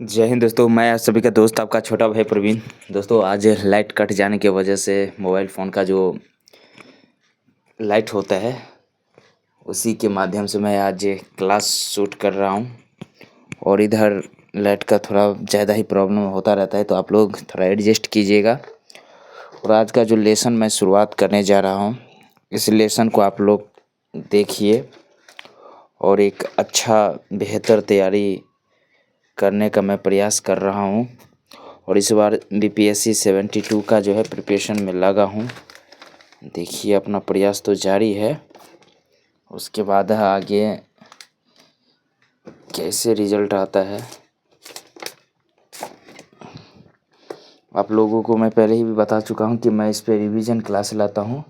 जय हिंद दोस्तों। मैं आप सभी का दोस्त आपका छोटा भाई प्रवीण। दोस्तों आज लाइट कट जाने की वजह से मोबाइल फ़ोन का जो लाइट होता है उसी के माध्यम से मैं आज क्लास शूट कर रहा हूँ और इधर लाइट का थोड़ा ज़्यादा ही प्रॉब्लम होता रहता है, तो आप लोग थोड़ा एडजस्ट कीजिएगा। और आज का जो लेसन मैं शुरुआत करने जा रहा हूँ, इस लेसन को आप लोग देखिए और एक अच्छा बेहतर तैयारी करने का मैं प्रयास कर रहा हूँ। और इस बार बीपीएससी 72 का जो है प्रिपरेशन में लगा हूँ। देखिए अपना प्रयास तो जारी है, उसके बाद आगे कैसे रिजल्ट आता है आप लोगों को मैं पहले ही भी बता चुका हूँ कि मैं इस पे रिवीजन क्लास लाता हूँ।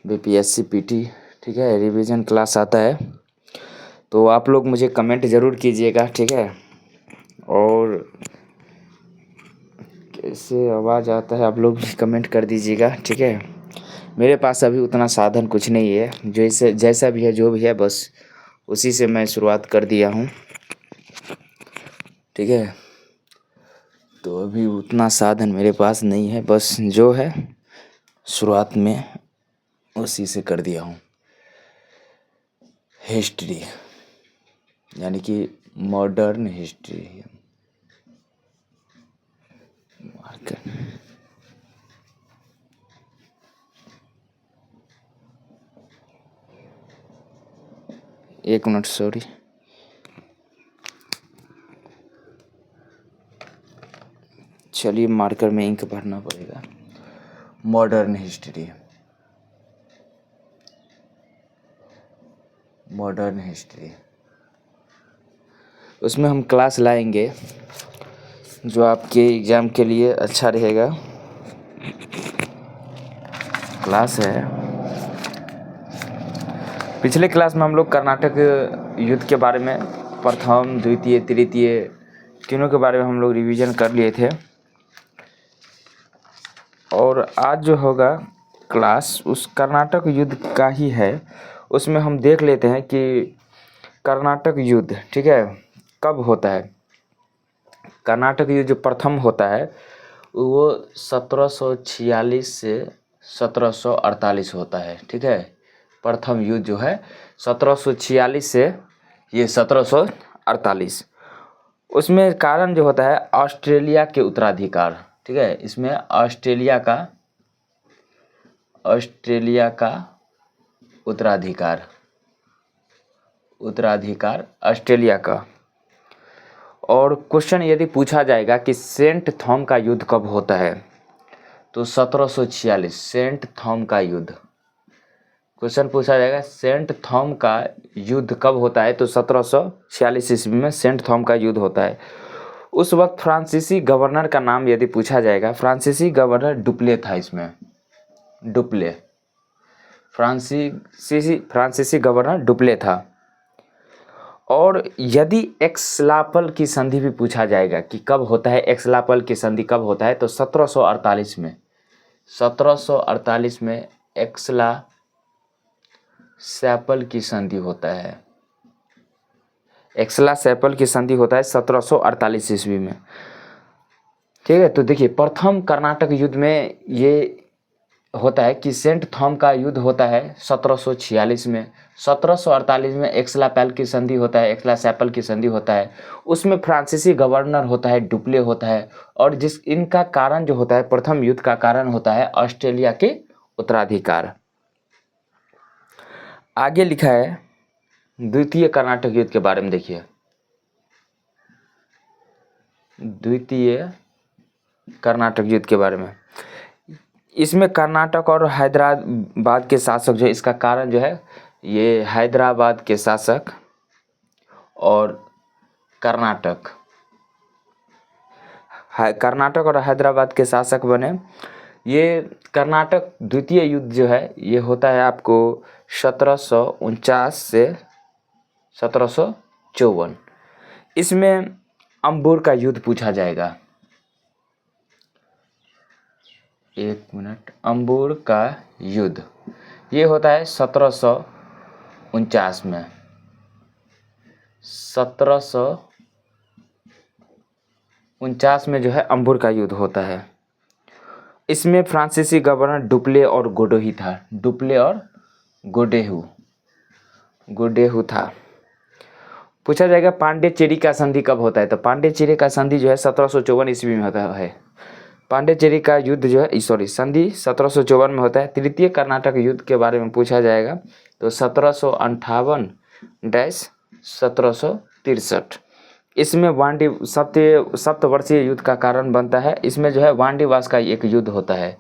बीपीएससी पीटी, ठीक है, रिवीजन क्लास आता है, तो आप लोग मुझे कमेंट ज़रूर कीजिएगा, ठीक है। और कैसे आवाज़ आता है आप लोग भी कमेंट कर दीजिएगा, ठीक है। मेरे पास अभी उतना साधन कुछ नहीं है, जैसे जैसा भी है जो भी है बस उसी से मैं शुरुआत कर दिया हूँ, ठीक है। तो अभी उतना साधन मेरे पास नहीं है, बस जो है शुरुआत में उसी से कर दिया हूँ। हिस्ट्री यानी कि मॉडर्न हिस्ट्री। मार्कर एक मिनट, सॉरी। चलिए मार्कर में इंक भरना पड़ेगा। मॉडर्न हिस्ट्री, मॉडर्न हिस्ट्री, उसमें हम क्लास लाएंगे जो आपके एग्ज़ाम के लिए अच्छा रहेगा। क्लास है, पिछले क्लास में हम लोग कर्नाटक युद्ध के बारे में प्रथम द्वितीय तृतीय तीनों के बारे में हम लोग रिवीजन कर लिए थे। और आज जो होगा क्लास उस कर्नाटक युद्ध का ही है। उसमें हम देख लेते हैं कि कर्नाटक युद्ध, ठीक है, कब होता है। कर्नाटक युद्ध जो प्रथम होता है वो 1746 से 1748 होता है, ठीक है। प्रथम युद्ध जो है 1746 से ये 1748। उसमें कारण जो होता है ऑस्ट्रेलिया के उत्तराधिकार, ठीक है। इसमें ऑस्ट्रेलिया का उत्तराधिकार ऑस्ट्रेलिया का। और क्वेश्चन यदि पूछा जाएगा कि सेंट थॉम का युद्ध कब होता है, तो 1746 सेंट थॉम का युद्ध। क्वेश्चन पूछा जाएगा सेंट थॉम का युद्ध कब होता है, तो 1746 ईस्वी में सेंट थॉम का युद्ध होता है। उस वक्त फ्रांसीसी गवर्नर का नाम यदि पूछा जाएगा, फ्रांसीसी गवर्नर डुप्ले था। इसमें डुप्ले, फ्रांसीसी गवर्नर डुप्ले था। और यदि एक्सलापल की संधि भी पूछा जाएगा कि कब होता है, एक्सलापल की संधि कब होता है, तो 1748 में 1748 में एक्सलापल की संधि होता है। एक्सलापल की संधि होता है 1748 ईस्वी में, ठीक है। तो देखिए प्रथम कर्नाटक युद्ध में ये होता है कि सेंट थॉम का युद्ध होता है 1746 में। 1748 में एक्सलापैल की संधि होता है, एक्सलापैल की संधि होता है। उसमें फ्रांसीसी गवर्नर होता है, डुप्ले होता है। और जिस इनका कारण जो होता है, प्रथम युद्ध का कारण होता है ऑस्ट्रेलिया के उत्तराधिकार। आगे लिखा है द्वितीय कर्नाटक युद्ध के बारे में। देखिए द्वितीय कर्नाटक युद्ध के बारे में, इसमें कर्नाटक और हैदराबाद के शासक जो है, इसका कारण जो है ये हैदराबाद के शासक और कर्नाटक और हैदराबाद के शासक बने। ये कर्नाटक द्वितीय युद्ध जो है ये होता है आपको 1749 से 1754। इसमें अंबुर का युद्ध पूछा जाएगा। एक मिनट, अंबुर का युद्ध ये होता है 1749 में। 1949 में जो है अंबुर का युद्ध होता है। इसमें फ्रांसीसी गवर्नर डुप्ले और गोडोही था। डुप्ले और गोडेहू गोडेहू था। पूछा जाएगा पांडिचेरी का संधि कब होता है, तो पांडिचेरी का संधि जो है 1754 ईस्वी में होता है। पांडिचेरी का युद्ध जो है संधि 1754 में होता है। तृतीय कर्नाटक युद्ध के बारे में पूछा जाएगा तो 1758-1763। इसमें वांडी सप्तवर्षीय युद्ध का कारण बनता है। इसमें जो है वांडीवास का एक युद्ध होता है।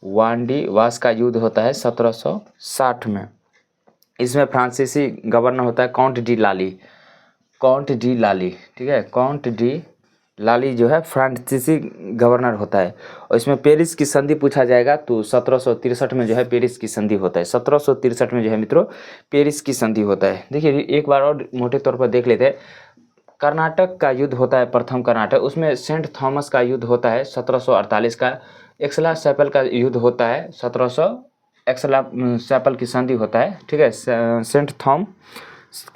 वांडीवास का युद्ध होता है 1760 में। इसमें फ्रांसीसी गवर्नर होता है काउंट डी लाली। काउंट डी लाली, ठीक है, काउंट डी लाली जो है फ्रांसीसी गवर्नर होता है। और इसमें पेरिस की संधि पूछा जाएगा तो 1763 में जो है पेरिस की संधि होता है। 1763 में जो है मित्रों पेरिस की संधि होता है। देखिए एक बार और मोटे तौर पर देख लेते हैं। कर्नाटक का युद्ध होता है प्रथम कर्नाटक, उसमें सेंट थॉमस का युद्ध होता है 1748 का। एक्सला सैपल का युद्ध होता है 1700, एक्सला सैपल की संधि होता है, ठीक है। सेंट थॉम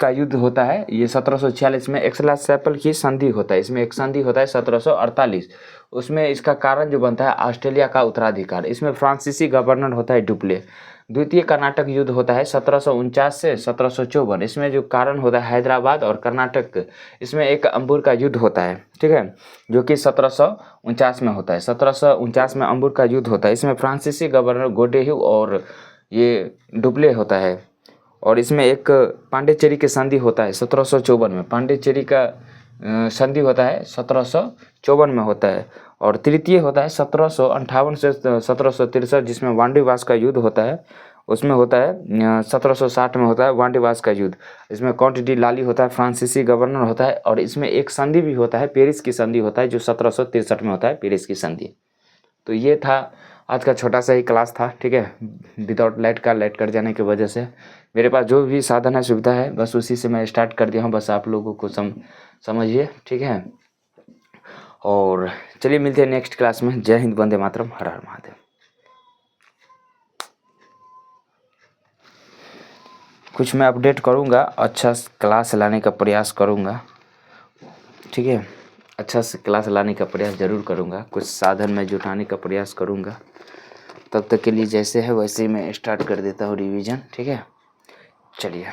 का युद्ध होता है ये 1746 में। एक्सला सैपल की संधि होता है, इसमें एक संधि होता है 1748। उसमें इसका कारण जो बनता है ऑस्ट्रेलिया का उत्तराधिकार। इसमें फ्रांसीसी गवर्नर होता है डुप्ले। द्वितीय कर्नाटक युद्ध होता है 1749 से 1754। इसमें जो कारण होता है हैदराबाद और कर्नाटक। इसमें एक अंबुर का युद्ध होता है, ठीक है, जो कि 1749 में होता है। 1749 में अंबुर का युद्ध होता है। इसमें फ्रांसीसी गवर्नर गोडेहू और ये डुप्ले होता है। और इसमें एक पांडिचेरी के संधि होता है 1754 में। पांडिचेरी का संधि होता है 1754 में होता है। और तृतीय होता है 1758 से 1763, जिसमें वांडीवास का युद्ध होता है। उसमें होता है 1760 में होता है वांडीवास का युद्ध। इसमें काउंट डी लाली होता है, फ्रांसीसी गवर्नर होता है। और इसमें एक संधि भी होता है, पेरिस की संधि होता है, जो 1763 में होता है, पेरिस की संधि। तो ये था आज का छोटा सा ही क्लास था, ठीक है। विदाउट लाइट का लाइट कट जाने की वजह से मेरे पास जो भी साधन है, सुविधा है, बस उसी से मैं स्टार्ट कर दिया हूँ। बस आप लोगों को समझिए, ठीक है। और चलिए मिलते हैं नेक्स्ट क्लास में। जय हिंद, वंदे मातरम, हर हर महादेव। कुछ मैं अपडेट करूँगा, अच्छा क्लास लाने का प्रयास करूँगा, ठीक है। अच्छा से क्लास लाने का प्रयास ज़रूर करूँगा। कुछ साधन में जुटाने का प्रयास करूँगा। तब तक के लिए जैसे है वैसे ही मैं स्टार्ट कर देता हूँ रिवीजन, ठीक है। चलिए।